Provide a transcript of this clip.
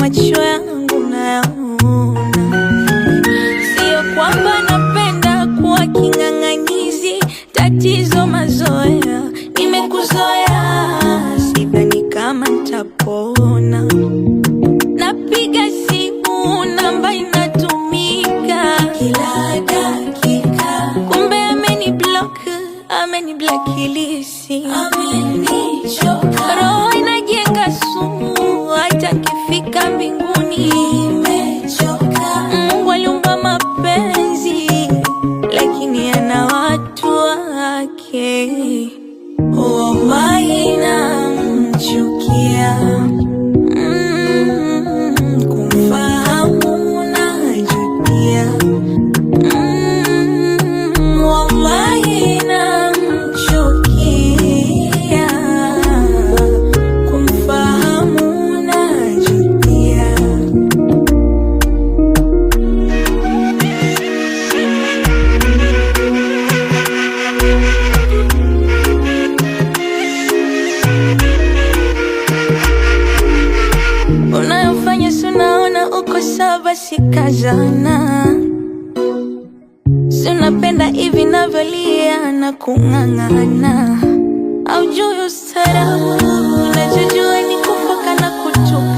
macho yangu nayaona. Sio kwamba napenda kuwa king'ang'anizi, tatizo mazoea, nimekuzoea, sidhani kama nitapona. Napiga simu namba inatumika kila dakika, kumbe ameniblakilisi, amenichoka. Roho inajenga sumu, hata nikifika mbinguni nimechoka. Mungu aliumba mapenzi, lakini ana watu wake. Wallahi namchukia, kumfahamu najutia. Wallahi namchukia, kumfahamu najutia. Unayofanya sunaona uko sawa, sikazana. Sunapenda hivi navyolia na kung'ang'ana. Aujui ustarabu, unachojua ni kufoka na kutupa.